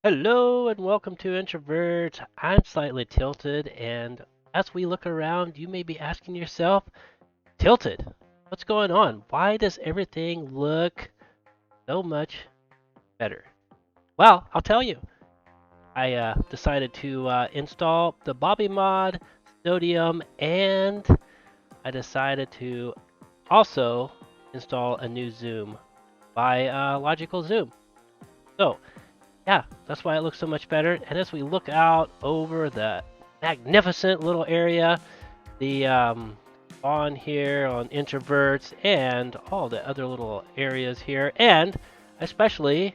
Hello and welcome to Introverts. I'm slightly tilted, and as we look around, you may be asking yourself, tilted? What's going on? Why does everything look so much better? Well, I'll tell you. I decided to install the Bobby mod, Sodium, and I decided to also install a new Zoom by Logical Zoom. So, yeah, that's why it looks so much better. And as we look out over the magnificent little area, the on here on introverts and all the other little areas here, and especially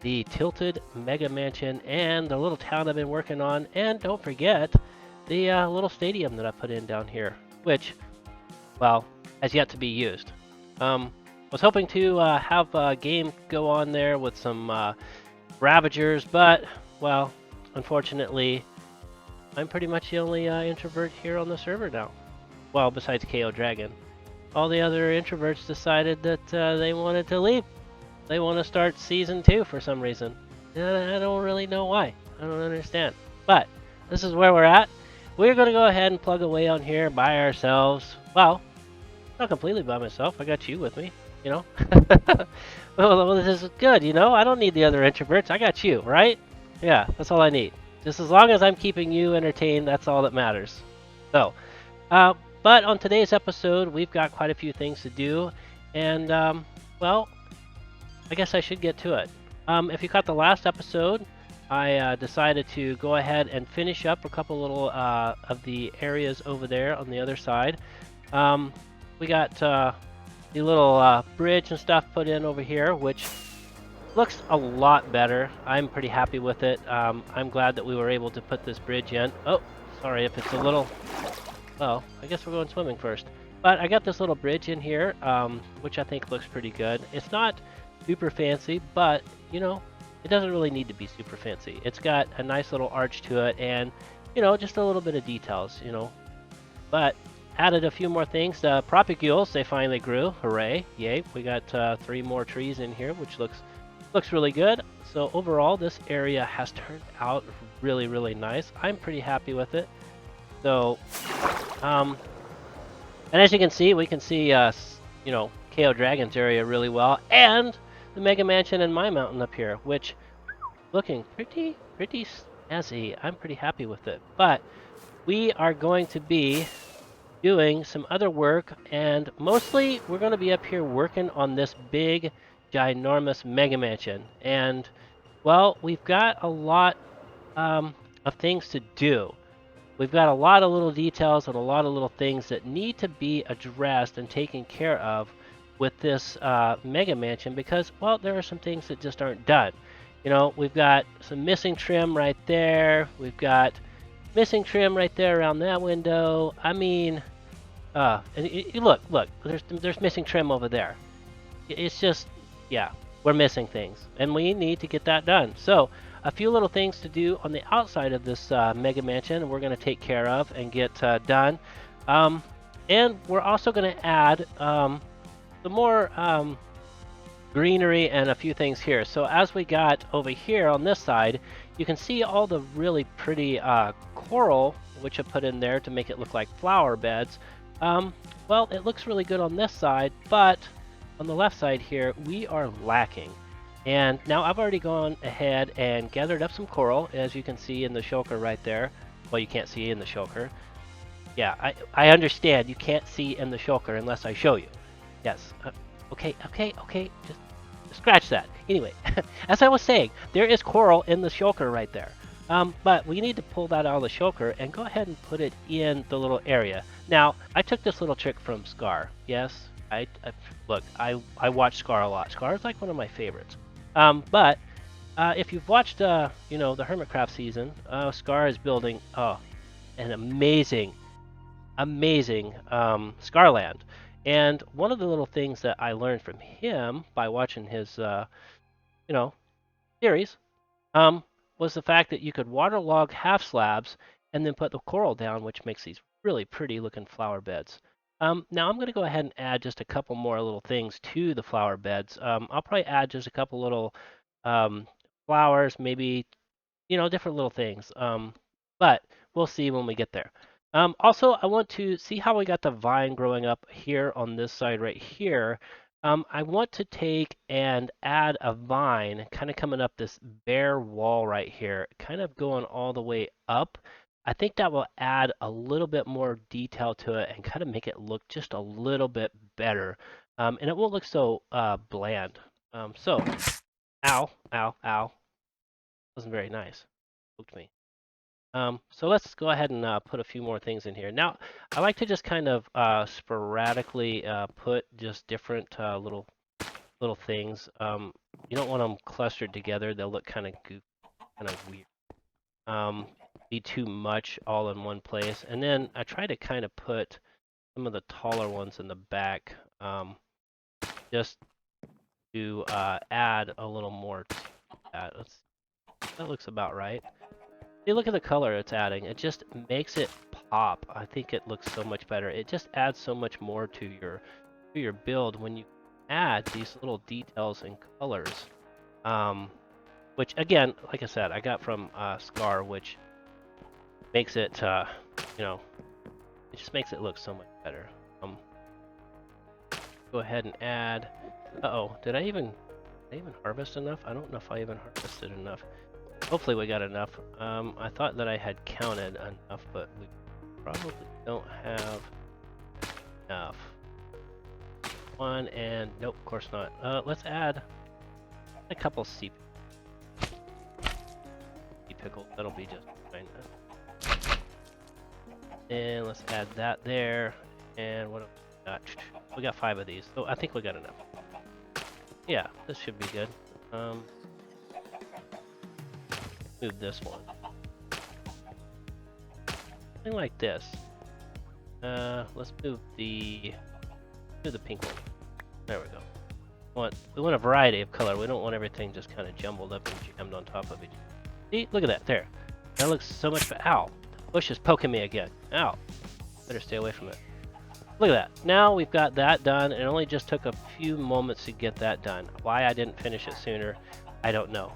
the tilted mega mansion and the little town I've been working on, and don't forget the little stadium that I put in down here, which, well, has yet to be used. Was hoping to have a game go on there with some Ravagers, but, well, unfortunately, I'm pretty much the only introvert here on the server now. Well, besides KO Dragon. All the other introverts decided that they wanted to leave. They want to start season 2 for some reason. And I don't really know why. I don't understand. But this is where we're at. We're going to go ahead and plug away on here by ourselves. Well, not completely by myself. I got you with me, you know. Well, this is good, you know. I don't need the other introverts. I got you, right? Yeah, that's all I need. Just as long as I'm keeping you entertained, that's all that matters. So, uh, but on today's episode, we've got quite a few things to do, and well, I guess I should get to it. If you caught the last episode, I decided to go ahead and finish up a couple little of the areas over there on the other side. Um, we got the little bridge and stuff put in over here, which looks a lot better. I'm pretty happy with it. I'm glad that we were able to put this bridge in. Oh, sorry if it's a little. Well, I guess we're going swimming first. But I got this little bridge in here, which I think looks pretty good. It's not super fancy, but you know, it doesn't really need to be super fancy. It's got a nice little arch to it, and you know, just a little bit of details. But added a few more things. The propagules, they finally grew. Hooray! Yay! We got 3 more trees in here, which looks really good. So overall, this area has turned out really nice. I'm pretty happy with it. So, um, and as you can see, we can see KO Dragon's area really well, and the Mega Mansion and my mountain up here, which looking pretty snazzy. I'm pretty happy with it. But we are going to be doing some other work, and mostly we're going to be up here working on this big, ginormous mega mansion. And well, we've got a lot of things to do. We've got a lot of little details and a lot of little things that need to be addressed and taken care of with this mega mansion because, well, there are some things that just aren't done. We've got some missing trim right there. We've got missing trim right there around that window. I mean, look, there's missing trim over there. It's just, yeah, we're missing things, and we need to get that done. So, a few little things to do on the outside of this mega mansion, we're going to take care of and get done. And we're also going to add some more greenery and a few things here. So as we got over here on this side, you can see all the really pretty coral, which I put in there to make it look like flower beds. Well, it looks really good on this side, but on the left side here, we are lacking. And now I've already gone ahead and gathered up some coral, as you can see in the shulker right there. Well, you can't see in the shulker. Yeah, I understand you can't see in the shulker unless I show you. Yes. Okay. Just scratch that. Anyway, as I was saying, there is coral in the shulker right there. But we need to pull that out of the shulker and go ahead and put it in the little area. Now, I took this little trick from Scar. Yes, look, I watch Scar a lot. Scar is like one of my favorites. But if you've watched, the Hermitcraft season, Scar is building an amazing Scarland. And one of the little things that I learned from him by watching his, series, was the fact that you could waterlog half slabs and then put the coral down, which makes these really pretty looking flower beds. Now I'm going to go ahead and add just a couple more little things to the flower beds. I'll probably add just a couple little flowers, maybe different little things. But we'll see when we get there. Also, I want to see how we got the vine growing up here on this side right here. I want to take and add a vine kind of coming up this bare wall right here, kind of going all the way up. I think that will add a little bit more detail to it and kind of make it look just a little bit better. And it won't look so bland. So, ow, ow, ow. Wasn't very nice. Poked me. So let's go ahead and put a few more things in here. Now, I like to just kind of sporadically put just different little things. You don't want them clustered together; they'll look kind of goofy, kind of weird. Be too much all in one place. And then I try to kind of put some of the taller ones in the back, just to add a little more to that. That looks about right. You look at the color it's adding, it just makes it pop. I think it looks so much better. It just adds so much more to your build when you add these little details and colors. Which again, like I said, I got from Scar, which makes it it just makes it look so much better. Go ahead and add. Uh-oh, did I even harvest enough? I don't know if I even harvested enough. Hopefully we got enough. I thought that I had counted enough, but we probably don't have enough. One and nope, of course not. Let's add a couple sea pickles. That'll be just fine. And let's add that there. And what else we got? We got 5 of these, so I think we got enough. Yeah, this should be good. Move this one. Something like this. Let's move the pink one. There we go. We want a variety of color. We don't want everything just kind of jumbled up and jammed on top of each other. See, look at that. There. That looks so much better. Ow! The bush is poking me again. Ow! Better stay away from it. Look at that. Now we've got that done. It only just took a few moments to get that done. Why I didn't finish it sooner, I don't know.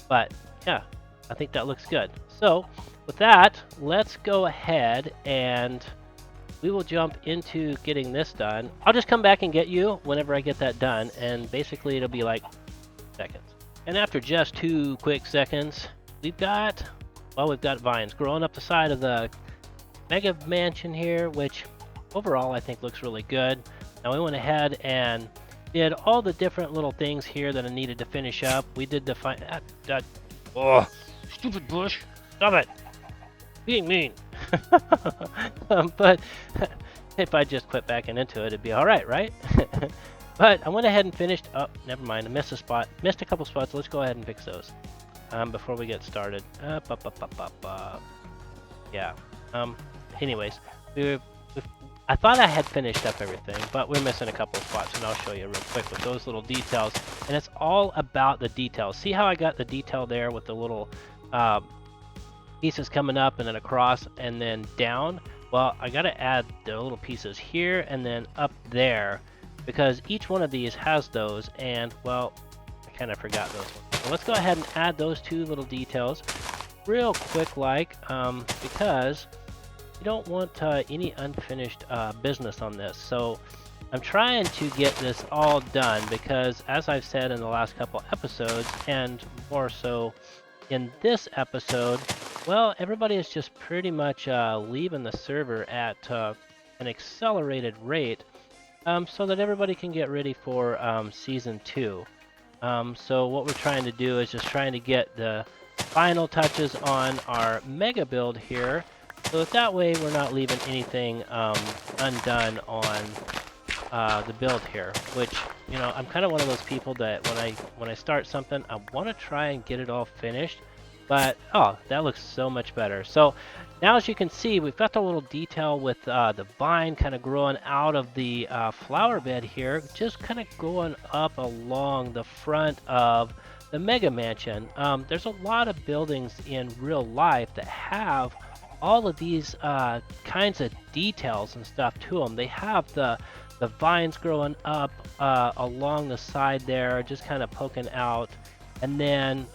But yeah, I think that looks good. So with that, let's go ahead and we will jump into getting this done. I'll just come back and get you whenever I get that done, and basically it'll be like seconds. And after just 2 quick seconds, we've got vines growing up the side of the Mega Mansion here, which overall I think looks really good. Now we went ahead and did all the different little things here that I needed to finish up. We did the oh, stupid bush! Stop it! Being mean. But if I just quit backing into it, it'd be all right, right? But I went ahead and finished. Oh, never mind. I missed a spot. Missed a couple spots. Let's go ahead and fix those before we get started. Yeah. Anyways, I thought I had finished up everything, but we're missing a couple of spots, and I'll show you real quick with those little details. And it's all about the details. See how I got the detail there with the little pieces coming up and then across and then down? Well, I got to add the little pieces here and then up there, because each one of these has those, and well, I kind of forgot those ones. So let's go ahead and add those 2 little details real quick, because you don't want any unfinished business on this. So I'm trying to get this all done because, as I've said in the last couple episodes, and more so in this episode, well, everybody is just pretty much leaving the server at an accelerated rate, so that everybody can get ready for Season 2. So what we're trying to do is just trying to get the final touches on our mega build here, so that way we're not leaving anything undone on the build here. Which, I'm kind of one of those people that when I start something, I want to try and get it all finished. But oh, that looks so much better. So now, as you can see, we've got the little detail with the vine kind of growing out of the flower bed here, just kind of going up along the front of the Mega Mansion. There's a lot of buildings in real life that have all of these kinds of details and stuff to them. They have the vines growing up along the side there, just kind of poking out, and then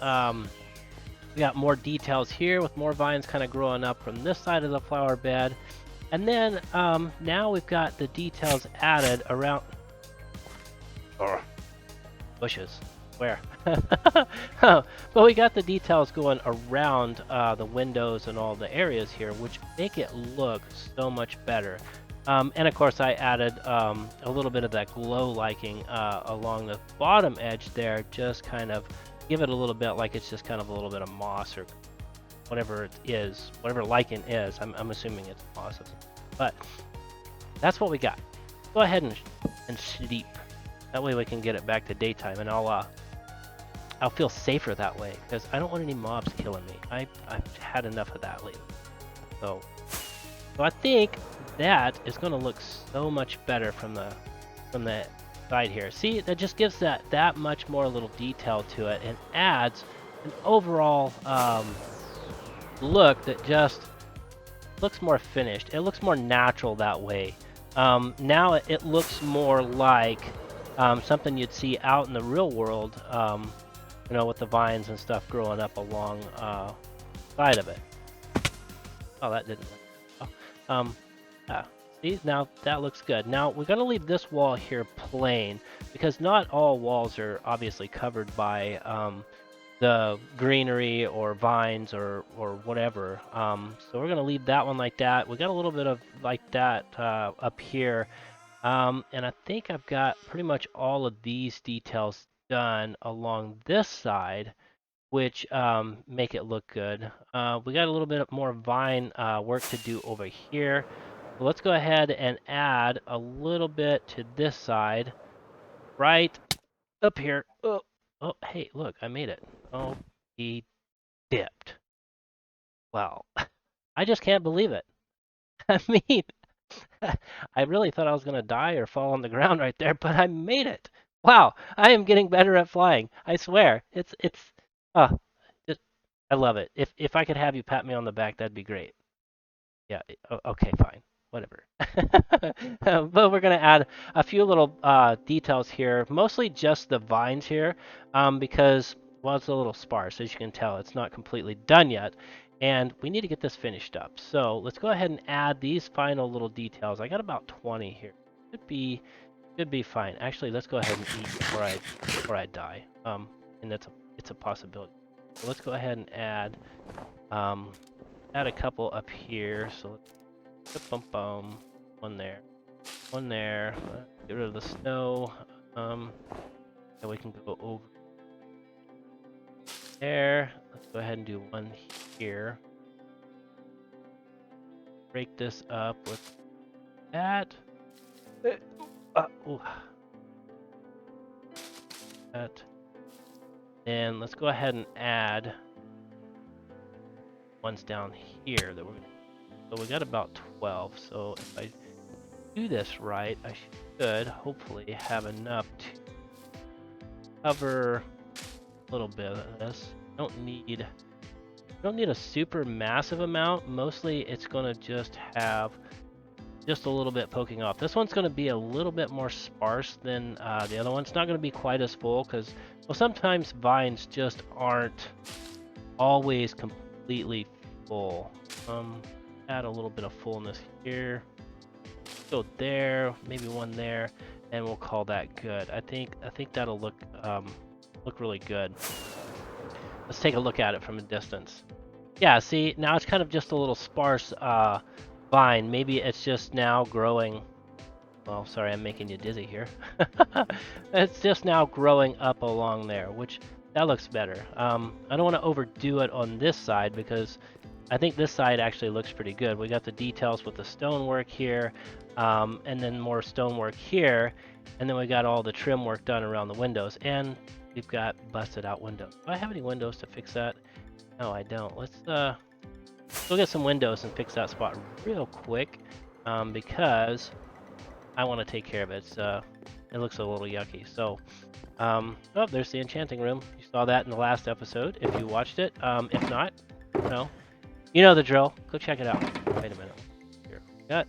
We got more details here with more vines kind of growing up from this side of the flower bed. And then now we've got the details added around bushes. Where? But we got the details going around the windows and all the areas here, which make it look so much better. And of course, I added a little bit of that glow liking along the bottom edge there, just kind of give it a little bit like it's just kind of a little bit of moss or whatever it is, whatever lichen is. I'm assuming it's moss, but that's what we got. Go ahead and sleep. That way we can get it back to daytime, and I'll feel safer that way because I don't want any mobs killing me. I've had enough of that lately. So I think that is going to look so much better from the side here. See, that just gives that much more little detail to it and adds an overall look that just looks more finished. It looks more natural that way. Now it looks more like something you'd see out in the real world, you know, with the vines and stuff growing up along side of it. Oh, that didn't. Oh. See, now that looks good. Now we're going to leave this wall here plain because not all walls are obviously covered by the greenery or vines or whatever. So we're going to leave that one like that. We got a little bit of like that up here. And I think I've got pretty much all of these details done along this side, which make it look good. We got a little bit more vine work to do over here. So let's go ahead and add a little bit to this side, right up here. Oh, hey, look, I made it. Oh, he dipped. Well, I just can't believe it. I mean, I really thought I was going to die or fall on the ground right there, but I made it. Wow, I am getting better at flying. I swear. Uh, it, I love it. If I could have you pat me on the back, that'd be great. Yeah, okay, fine. Whatever. But we're going to add a few little details here, mostly just the vines here, because, well, it's a little sparse. As you can tell, it's not completely done yet, and we need to get this finished up. So let's go ahead and add these final little details. I got about 20 here. Should be fine. Actually, let's go ahead and eat before I die. And it's a possibility. So let's go ahead and add a couple up here. So one there. Get rid of the snow. And we can go over there. Let's go ahead and do one here. Break this up with that. That. And let's go ahead and add ones down here that we're. So we got about 12. So if I do this right, I should hopefully have enough to cover a little bit of this. Don't need a super massive amount. Mostly it's gonna just have just a little bit poking off. This one's gonna be a little bit more sparse than the other one. It's not gonna be quite as full because, well, sometimes vines just aren't always completely full. Add a little bit of fullness here. Go there, maybe one there, and we'll call that good. I think that'll look really good. Let's take a look at it from a distance. Yeah, see, now it's kind of just a little sparse vine. Maybe it's just now growing. Well, sorry, I'm making you dizzy here. It's just now growing up along there, which that looks better. I don't want to overdo it on this side because I think this side actually looks pretty good. We got the details with the stonework here, and then more stonework here, and then we got all the trim work done around the windows, and we've got busted out windows. Do I have any windows to fix that? No, I don't. Let's go get some windows and fix that spot real quick, because I want to take care of it. It looks a little yucky. So, oh, there's the enchanting room. You saw that in the last episode if you watched it. If not, no. You know the drill. Go check it out. Wait a minute. Here. We got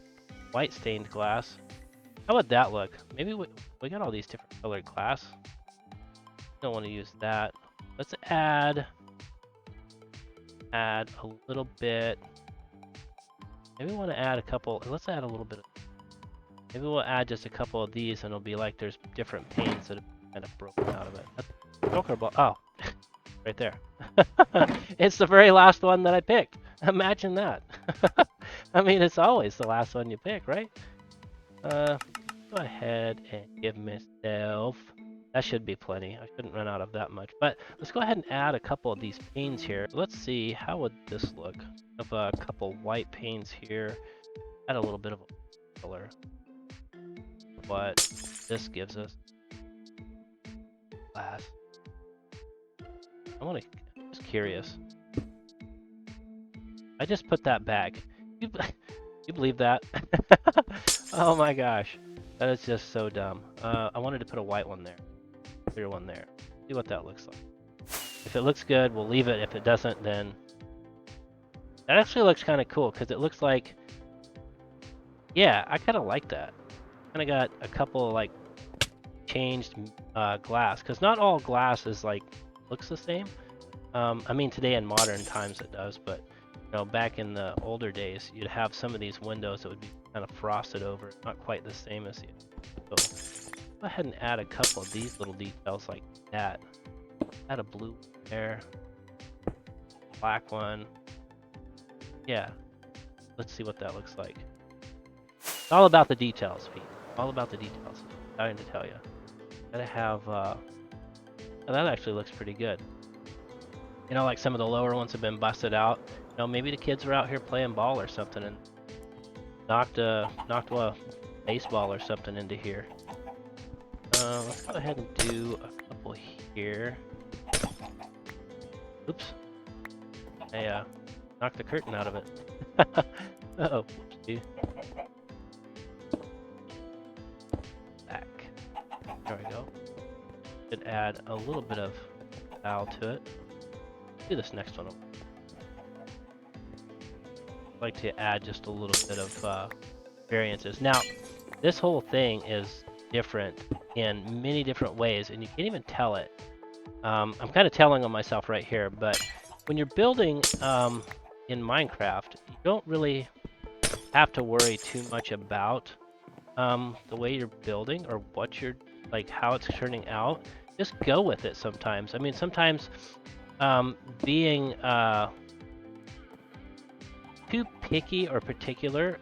white stained glass. How would that look? Maybe we got all these different colored glass. Don't want to use that. Let's add add a little bit. Maybe we want to add a couple. Let's add a little bit. Maybe we'll add just a couple of these, and it'll be like there's different panes that have kind of broken out of it. That's Joker ball. Oh, right there. It's the very last one that I picked. Imagine that. I mean, it's always the last one you pick, right? Go ahead and give myself. That should be plenty. I shouldn't run out of that much. But let's go ahead and add a couple of these panes here. Let's see, how would this look? Of a couple white panes here. Add a little bit of a color. What this gives us. Glass. I'm just curious. I just put that back. You believe that? Oh my gosh. That is just so dumb. I wanted to put a white one there. Clear one there. See what that looks like. If it looks good, we'll leave it. If it doesn't, then... That actually looks kind of cool, because it looks like... Yeah, I kind of like that. Kind of got a couple, like, changed glass. Because not all glass is, like, looks the same. I mean, today in modern times it does, but... You know, back in the older days, you'd have some of these windows that would be kind of frosted over, not quite the same as the other. So go ahead and add a couple of these little details like that. Add a blue there, black one. Yeah, let's see what that looks like. It's all about the details, Pete. All about the details. I'm trying to tell you. Gotta have. Oh, that actually looks pretty good. You know, like some of the lower ones have been busted out. You know, maybe the kids were out here playing ball or something and knocked a baseball or something into here. Let's go ahead and do a couple here. Oops. I knocked the curtain out of it. Uh-oh. Whoopsie. Back. There we go. Should add a little bit of style to it. Do this next one. I'd like to add just a little bit of variances. Now, this whole thing is different in many different ways, and you can't even tell it. I'm kind of telling on myself right here, but when you're building in Minecraft, you don't really have to worry too much about the way you're building or what you're, like, how it's turning out. Just go with it sometimes. I mean, sometimes being too picky or particular,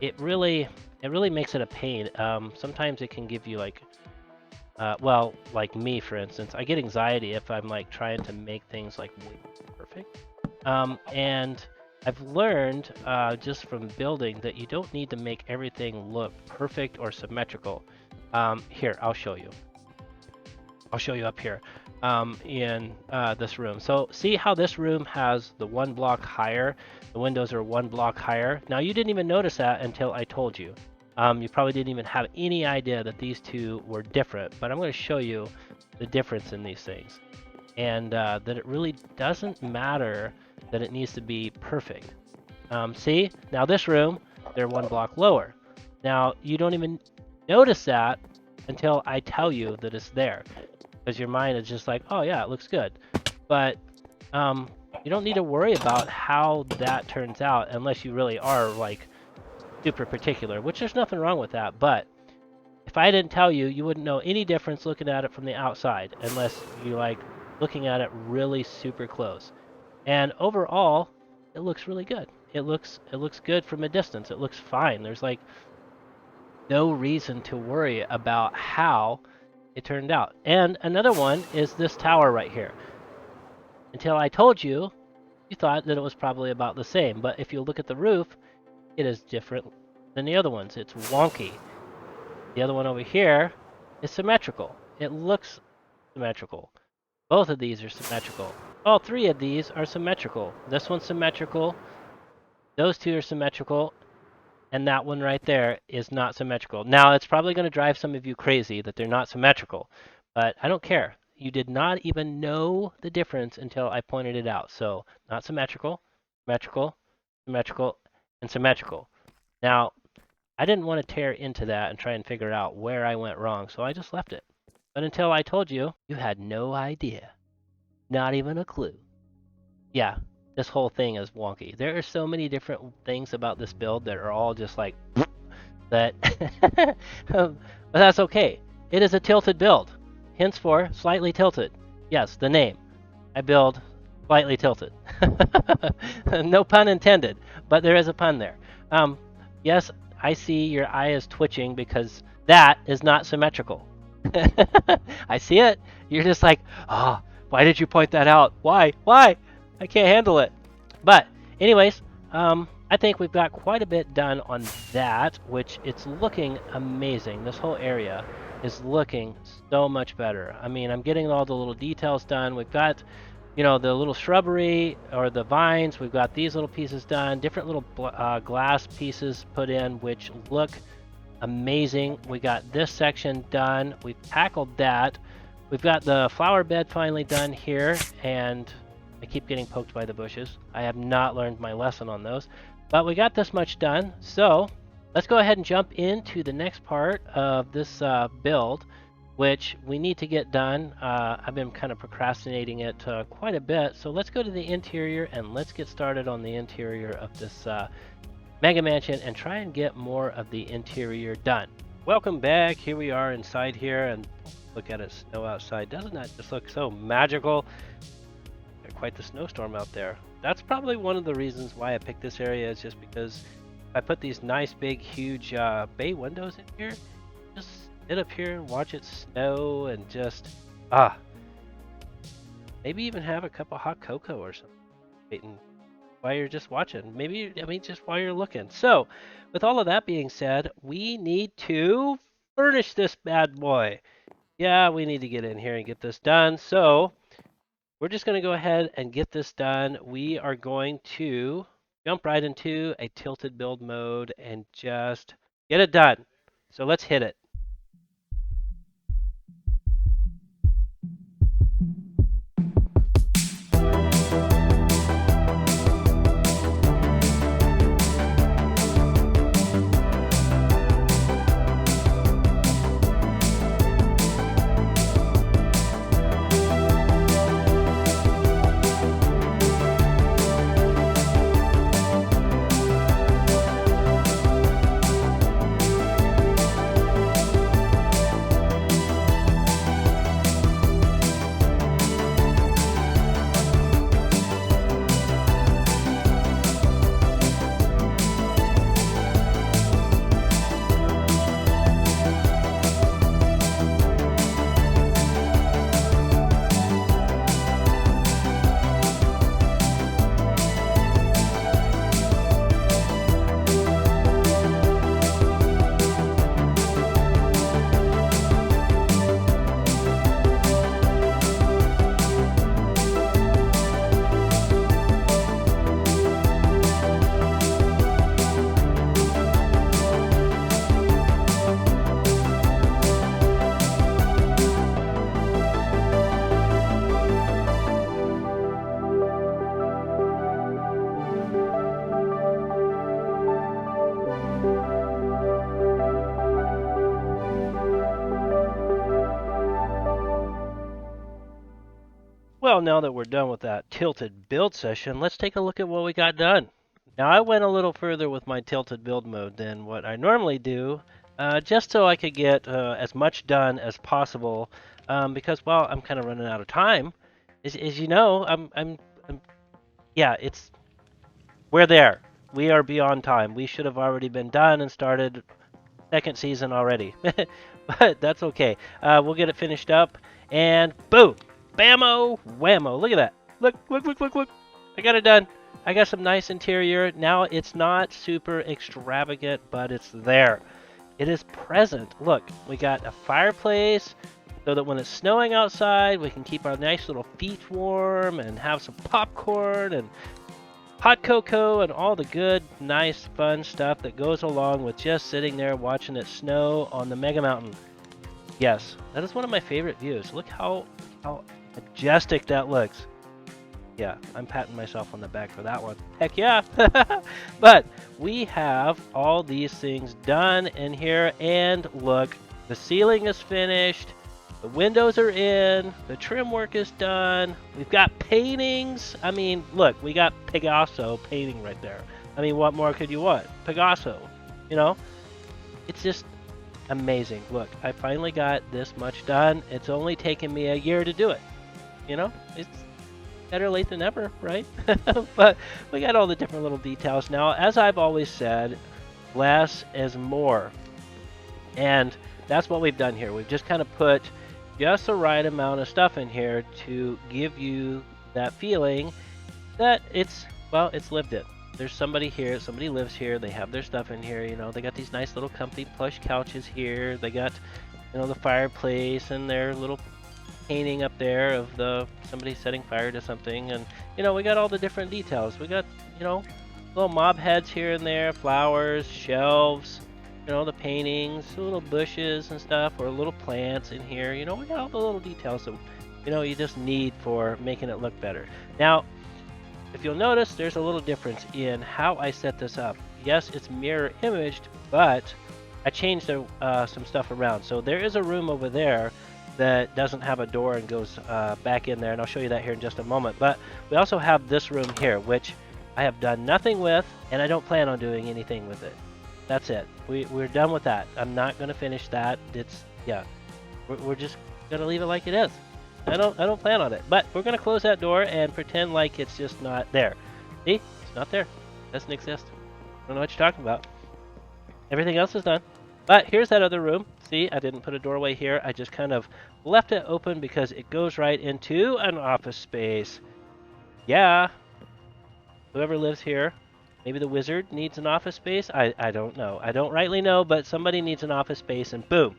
it really makes it a pain. Sometimes it can give you like, well, like me for instance, I get anxiety if I'm like trying to make things like way perfect. And I've learned just from building that you don't need to make everything look perfect or symmetrical. Here, I'll show you. I'll show you up here. In this room. So see how this room has the one block higher? The windows are one block higher. Now you didn't even notice that until I told you. You probably didn't even have any idea that these two were different, but I'm going to show you the difference in these things. And that it really doesn't matter that it needs to be perfect. See, now this room, they're one block lower. Now you don't even notice that until I tell you that it's there. Because your mind is just like, oh yeah, it looks good. But you don't need to worry about how that turns out unless you really are like super particular, which there's nothing wrong with that. But if I didn't tell you, you wouldn't know any difference looking at it from the outside unless you like looking at it really super close. And overall, it looks really good. It looks good from a distance. It looks fine. There's like no reason to worry about how it turned out. And another one is this tower right here. Until I told you, you thought that it was probably about the same. But if you look at the roof, it is different than the other ones. It's wonky. The other one over here is symmetrical. It looks symmetrical. Both of these are symmetrical. All three of these are symmetrical. This one's symmetrical. Those two are symmetrical. And that one right there is not symmetrical. Now, it's probably going to drive some of you crazy that they're not symmetrical, but I don't care. You did not even know the difference until I pointed it out. So, not symmetrical, symmetrical, symmetrical, and symmetrical. Now, I didn't want to tear into that and try and figure out where I went wrong, so I just left it. But until I told you, you had no idea. Not even a clue. yeah, this whole thing is wonky. There are so many different things about this build that are all just like that. But that's okay. It is a tilted build. Henceforth, slightly tilted. Yes, the name. I build slightly tilted. No pun intended, but there is a pun there. Um, yes, I see your eye is twitching because that is not symmetrical. I see it. You're just like, oh, why did you point that out? Why? Why? I can't handle it. But, anyways, I think we've got quite a bit done on that, which it's looking amazing. This whole area is looking so much better. I mean, I'm getting all the little details done. We've got, the little shrubbery or the vines. We've got these little pieces done, different little glass pieces put in, which look amazing. We got this section done. We've tackled that. We've got the flower bed finally done here, and I keep getting poked by the bushes. I have not learned my lesson on those, but we got this much done. So let's go ahead and jump into the next part of this build, which we need to get done. I've been kind of procrastinating it quite a bit, so let's go to the interior and let's get started on the interior of this Mega Mansion and try and get more of the interior done. Welcome back. Here we are inside here, and look at it, snow outside. Doesn't that just look so magical? Got quite the snowstorm out there. That's probably one of the reasons why I picked this area, is just because I put these nice big huge bay windows in here. Just sit up here and watch it snow and just maybe even have a cup of hot cocoa or something waiting while you're just watching. Maybe, I mean, just while you're looking. So, with all of that being said, we need to furnish this bad boy. Yeah, we need to get in here and get this done. So, we're just going to go ahead and get this done. We are going to jump right into a tilted build mode and just get it done. So, let's hit it. Well, now that we're done with that tilted build session, let's take a look at what we got done. Now, I went a little further with my tilted build mode than what I normally do, just so I could get as much done as possible, because, well, I'm kind of running out of time. As you know, yeah, we're there. We are beyond time. We should have already been done and started second season already. But that's okay. We'll get it finished up, and boom! Bammo! Whammo! Look at that. Look, look, look, look, look. I got it done. I got some nice interior. Now, it's not super extravagant, but it's there. It is present. Look, we got a fireplace so that when it's snowing outside, we can keep our nice little feet warm and have some popcorn and hot cocoa and all the good, nice, fun stuff that goes along with just sitting there watching it snow on the Mega Mountain. Yes, that is one of my favorite views. Look how majestic that looks. Yeah, I'm patting myself on the back for that one. Heck yeah! But we have all these things done in here, and look, the ceiling is finished. The windows are in. The trim work is done. We've got paintings. I mean, look, we got Picasso painting right there. I mean, what more could you want? Picasso, you know? It's just amazing. Look, I finally got this much done. It's only taken me a year to do it. You know? It's better late than never, right? But we got all the different little details. Now, as I've always said, less is more. And that's what we've done here. We've just kind of put just the right amount of stuff in here to give you that feeling that it's lived in. There's somebody here, somebody lives here, they have their stuff in here, you know, they got these nice little comfy plush couches here, they got, you know, the fireplace and their little painting up there of somebody setting fire to something, and, you know, we got all the different details. We got, you know, little mob heads here and there, flowers, shelves, you know, the paintings, little bushes and stuff, or little plants in here. You know, we got all the little details that, you know, you just need for making it look better. Now, if you'll notice, there's a little difference in how I set this up. Yes, it's mirror imaged, but I changed some stuff around. So there is a room over there that doesn't have a door and goes back in there, and I'll show you that here in just a moment. But we also have this room here, which I have done nothing with, and I don't plan on doing anything with it. That's it. We're done with that. I'm not going to finish that. We're just going to leave it like it is. I don't plan on it. But we're going to close that door and pretend like it's just not there. See? It's not there. It doesn't exist. I don't know what you're talking about. Everything else is done. But here's that other room. See, I didn't put a doorway here. I just kind of left it open because it goes right into an office space. Yeah. Whoever lives here, maybe the wizard needs an office space. I don't know. I don't rightly know, but somebody needs an office space, and boom,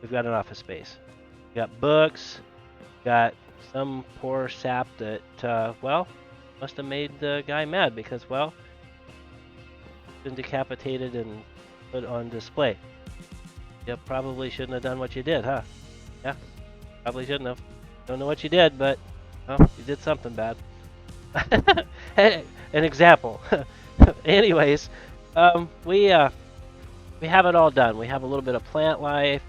we've got an office space. We got books. Got some poor sap that, well, must have made the guy mad because, well, been decapitated and put on display. You probably shouldn't have done what you did, huh? Yeah, probably shouldn't have. Don't know what you did, but, well, you did something bad. Hey, an example. Anyways, we have it all done. We have a little bit of plant life.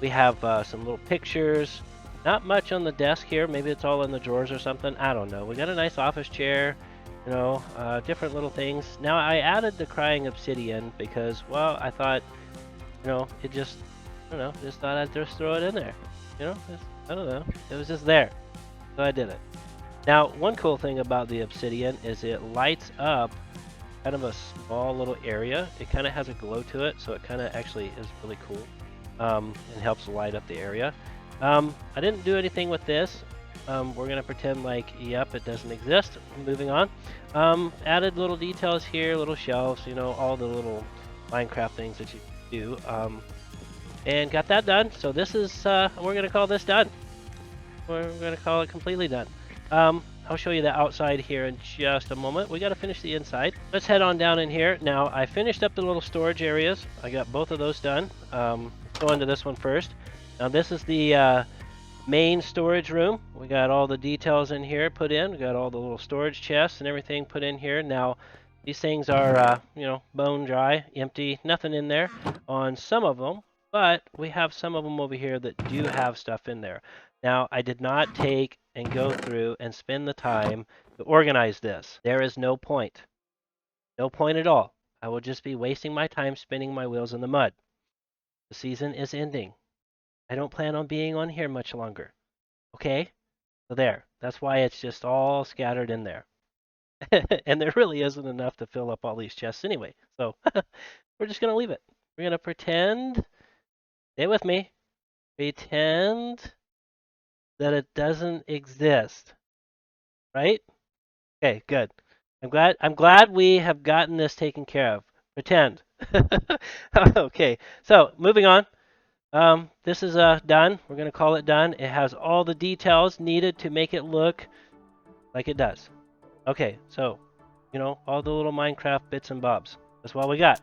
We have some little pictures. Not much on the desk here. Maybe it's all in the drawers or something. I don't know. We got a nice office chair, you know, different little things. Now, I added the crying obsidian because, well, I thought, you know, I don't know, just thought I'd just throw it in there. You know, I don't know. It was just there. So I did it. Now, one cool thing about the obsidian is it lights up kind of a small little area. It kind of has a glow to it, so it kind of actually is really cool and helps light up the area. I didn't do anything with this. We're going to pretend like, yep, it doesn't exist. Moving on. Added little details here, little shelves, you know, all the little Minecraft things that you do. And got that done. So this is, we're going to call this done. We're going to call it completely done. I'll show you the outside here in just a moment. We got to finish the inside. Let's head on down in here. Now, I finished up the little storage areas. I got both of those done. Go into this one first. Now, this is the main storage room. We got all the details in here put in. We got all the little storage chests and everything put in here. Now, these things are, you know, bone dry, empty, nothing in there on some of them, but we have some of them over here that do have stuff in there. Now, I did not take and go through and spend the time to organize this. There is no point. No point at all. I will just be wasting my time spinning my wheels in the mud. The season is ending. I don't plan on being on here much longer. Okay? So there. That's why it's just all scattered in there. And there really isn't enough to fill up all these chests anyway. So we're just going to leave it. We're going to pretend, stay with me, pretend that it doesn't exist. Right? Okay, good. I'm glad we have gotten this taken care of. Pretend. Okay, so moving on. This is done. We're going to call it done. It has all the details needed to make it look like it does. Okay, so, you know, all the little Minecraft bits and bobs. That's what we got.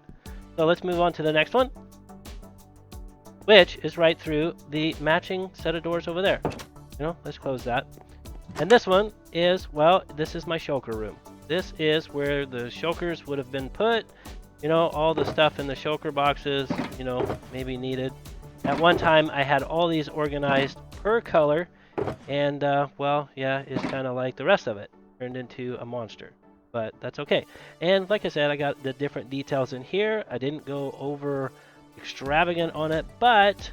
So let's move on to the next one, which is right through the matching set of doors over there. You know, let's close that. And this one is, well, this is my shulker room. This is where the shulkers would have been put. You know, all the stuff in the shulker boxes, you know, maybe needed. At one time, I had all these organized per color, and well, yeah, it's kind of like the rest of it turned into a monster, but that's okay. And like I said, I got the different details in here. I didn't go over extravagant on it, but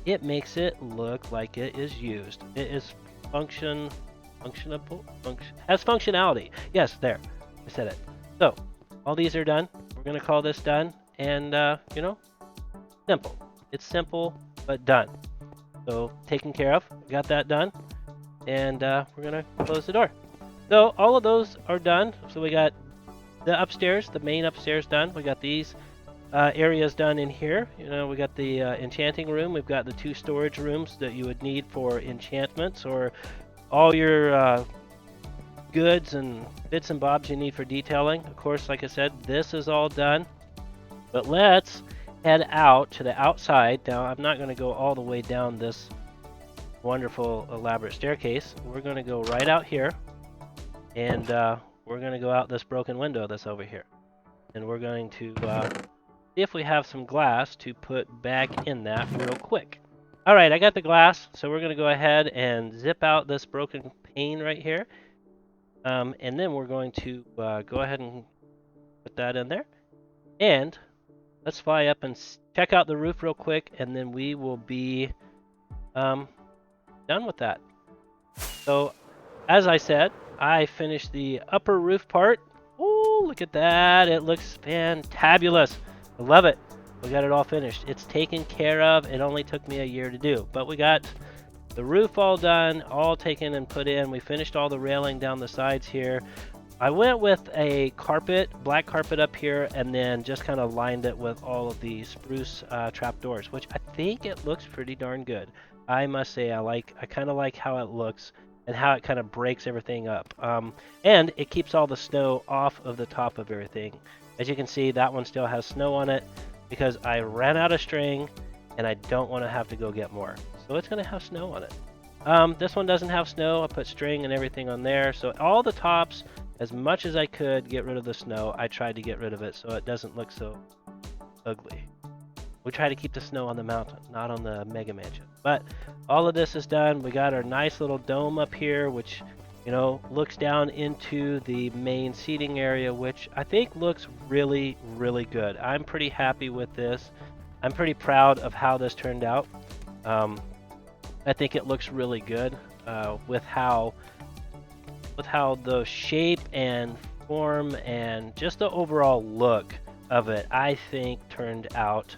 it makes it look like it is used. It is has functionality. Yes, there, I said it. So all these are done. We're gonna call this done, and simple. It's simple but done. So taken care of. Got that done, and we're gonna close the door. So all of those are done. So we got the upstairs, the main upstairs done. We got these areas done in here. We got the enchanting room. We've got the 2 storage rooms that you would need for enchantments or all your goods and bits and bobs you need for detailing. Of course, like I said, this is all done. But let's head out to the outside. Now, I'm not going to go all the way down this wonderful, elaborate staircase. We're going to go right out here, and we're going to go out this broken window that's over here. And we're going to see if we have some glass to put back in that real quick. All right, I got the glass, so we're going to go ahead and zip out this broken pane right here. And then we're going to go ahead and put that in there. And let's fly up and check out the roof real quick, and then we will be done with that. So, as I said, I finished the upper roof part. Oh, look at that. It looks fantabulous. I love it. We got it all finished. It's taken care of. It only took me a year to do, but we got the roof all done, all taken and put in. We finished all the railing down the sides here. I went with a carpet, black carpet up here, and then just kind of lined it with all of the spruce trapdoors, which I think it looks pretty darn good. I must say, I kind of like how it looks and how it kind of breaks everything up. And it keeps all the snow off of the top of everything. As you can see, that one still has snow on it because I ran out of string and I don't want to have to go get more. So it's going to have snow on it. This one doesn't have snow. I put string and everything on there. So all the tops, as much as I could get rid of the snow, I tried to get rid of it so it doesn't look so ugly. We try to keep the snow on the mountain, not on the Mega Mansion. But all of this is done. We got our nice little dome up here, which, looks down into the main seating area, which I think looks really, really good. I'm pretty happy with this. I'm pretty proud of how this turned out. I think it looks really good with how the shape and form and just the overall look of it, I think turned out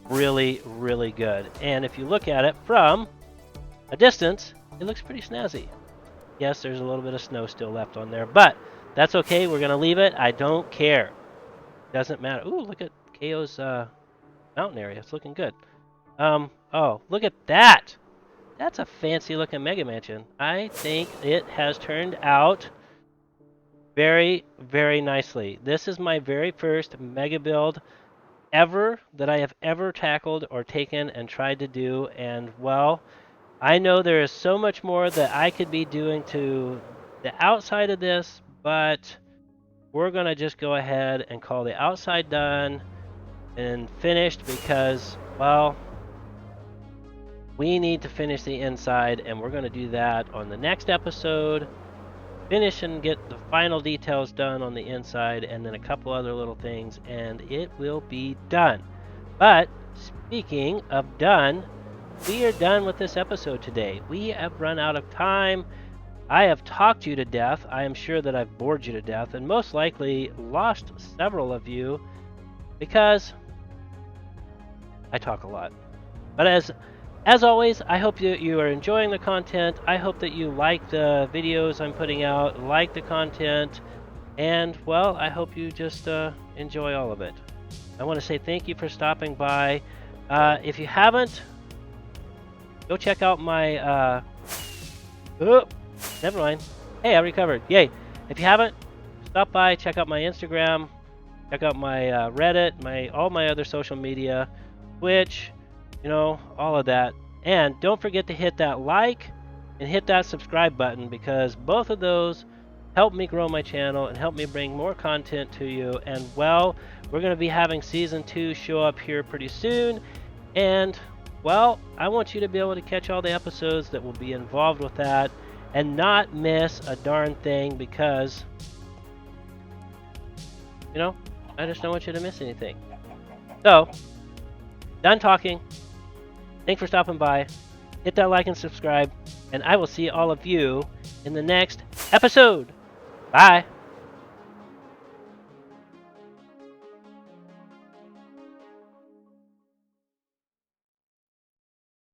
really, really good. And if you look at it from a distance, it looks pretty snazzy. Yes, there's a little bit of snow still left on there, but that's okay. We're going to leave it. I don't care. Doesn't matter. Ooh, look at KO's mountain area. It's looking good. Oh, look at that. That's a fancy looking Mega Mansion. I think it has turned out very, very nicely. This is my very first Mega build ever that I have ever tackled or taken and tried to do. And well, I know there is so much more that I could be doing to the outside of this, but we're going to just go ahead and call the outside done and finished because, well, we need to finish the inside, and we're going to do that on the next episode. Finish and get the final details done on the inside, and then a couple other little things, and it will be done. But speaking of done, we are done with this episode today. We have run out of time. I have talked you to death. I am sure that I've bored you to death, and most likely lost several of you because I talk a lot. But as always, I hope that you are enjoying the content. I hope that you like the videos I'm putting out, like the content, and, well, I hope you just enjoy all of it. I want to say thank you for stopping by. If you haven't, go check out my... never mind. Hey, I recovered. Yay. If you haven't, stop by, check out my Instagram, check out my Reddit, all my other social media, Twitch, all of that. And don't forget to hit that like and hit that subscribe button because both of those help me grow my channel and help me bring more content to you. And, well, we're going to be having Season 2 show up here pretty soon. And Well, I want you to be able to catch all the episodes that will be involved with that and not miss a darn thing because, I just don't want you to miss anything. So, done talking. Thanks for stopping by. Hit that like and subscribe, and I will see all of you in the next episode. Bye.